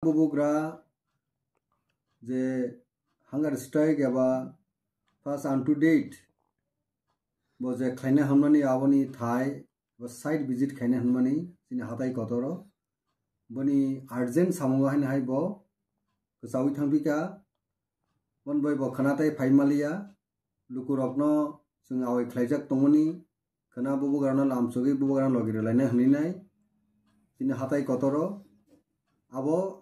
Bubugra je hunger strike eba first on to date was a kind of harmony avani Thai was site visit kind of harmony in Hatai Kotoro Boni urgent Samoan Haibo Kasawi Tampika one boy Bokanata Paimalia Lukurogno Sung our Klajak Tomoni Kana Bubugrana Lamsogi Bubugan Logirana Hinai in Hatai Kotoro Abo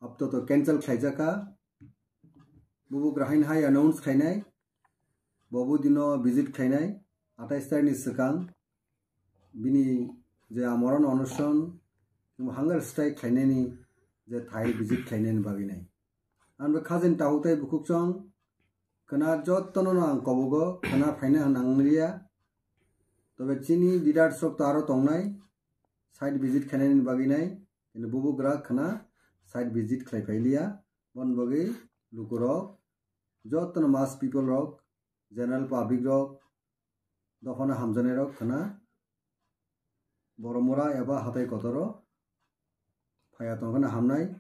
up to cancel Klajaka Bubu Grahin High announced Kainai Bobu Dino visit Kainai Ataistan is Sakang Bini the Amoran Onoson Hunger strike Kainani the Thai visit Kainan Baginai and the cousin Taute Bukuksong Kana Jotono Kobugo Kana Paina and Anglia the Vecini Didat Sok Taro Tongnai side visit Kainan Baginai in the Bubu Gra Kana side visit Klaipelia one Bagi Lukuro Joton mass people rock, general public rock, Dofana Hamzane rock, Kana Boromura Eba Hatai Kotoro, Payatongana Hamnai,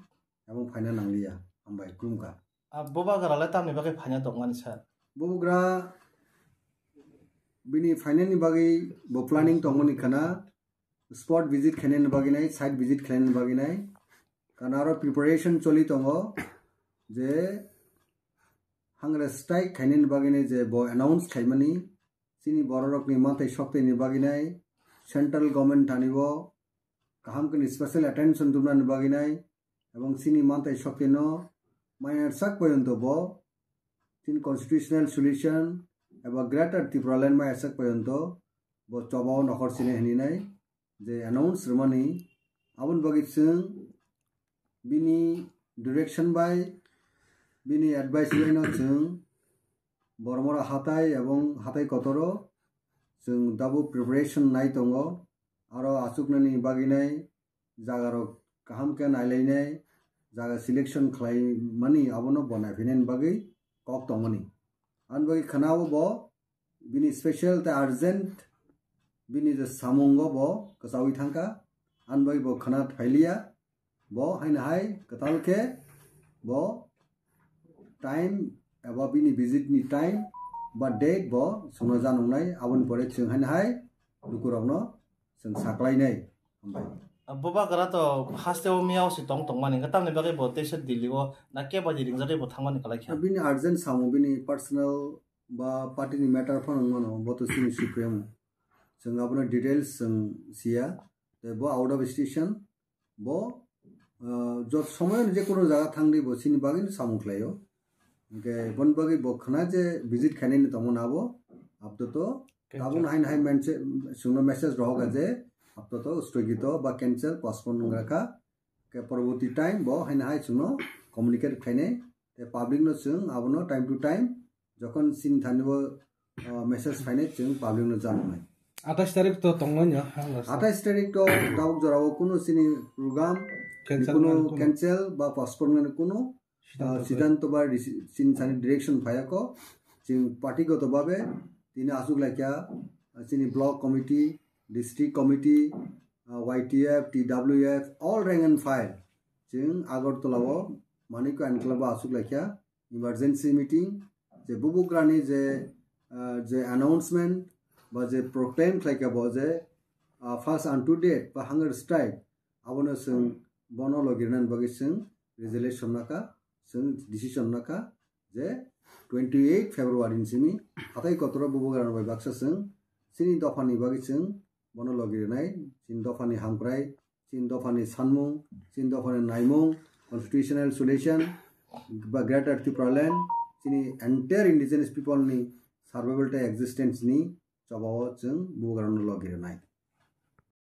Among Pina Nanglia, and by Krumka. Bobagra let me bag Panatok one sir. Bobugra Bini Finani Bagi, Bo planning Tomoni Kana, spot visit Kanan Baginai, site visit Kanan Baginai, Kanaro preparation Choli Tongo, Je. Hunger strike Kainin Bagine je bo announced Kaimani, Sini Borok Nimate Shokti Nibaginai, Central Government Tanibo, Kahamkan special attention to Nan Baginai, among Sini Mante Shokino, minor Sakpoyonto Bo, Sin constitutional solution, about greater Tipralan by Sakpoyonto, Bo Tobao Nohorsine Heninai, they announced Romani, Avun Bagitsung, Bini direction by Bini advice no chung Boromora Hatai abong Hatai Kotoro chung dabu preparation nai tongo aro asuknani baginai jagaro kahamken ailainai jaga selection khlai mani abono bonai phinen bagi kok tongmani an bagi khanao bo bini special ta urgent bini je samungo bo kasawi thangka an bagi bo khana phailia bo haina hai katalke bo time about bini visit ni time but date bo sunojan ungnai abun pore chung han hai lukurogno chung saklai nei ambai Bobagra to hasteo miao si tong mani katam ne bage bote se diligo na ke baji ring jare bothangmani kalai kha bini urgent samu bini personal ba party ni matter phone ngono boto sini supreme chung abuna details chung sia bo out of station bo jot somoy je kono jaga thangdi bo sini bagin samu khlayo Okay, one bagi bokhana je visit khane ni tomon abo apto to tabun hain hain menche sungno message rohoga je apto to stogito ba cancel postpone ngaka ke poroboti time bo hain hai sungno communicate khane te public no sung abono time to time jokon sin thanibo message khane sung public no janai 28 तारिख तो तंगन या 28 तारिख तो दाउ जराव कुनो सिनी programme कुनो cancel ba postpone कुनो सिद्धांत बार सिन सानी direction फायाको सिन party को तो बाबे तीन आसुक लाइक्या सिनी block committee district committee YTF TWF all rank and file सिन आगरतलावो मानिको एनक्लेव आसुक लाइक्या इमरजेंसी मीटिंग जे बुबुग्रानी जे अनाउंसमेंट बा जे प्रोक्लेम लाइक्या बजे फर्स्ट ऑन टू डेट बा हंगर स्ट्राइक आबनो सिन बनो लगिरनान बगे सिन रिजोल्यूशन नाका decision naka je 28 February simi hatai kotoro bubugaran bai baksa sung sini dofani bagi sung bono logirinai sin dofani hangprai sin dofani sanmung sin dofani naimung constitutional solution ba greater Tipraland sini entire indigenous people ni survivability existence ni chabawo sung bubugaran logirinai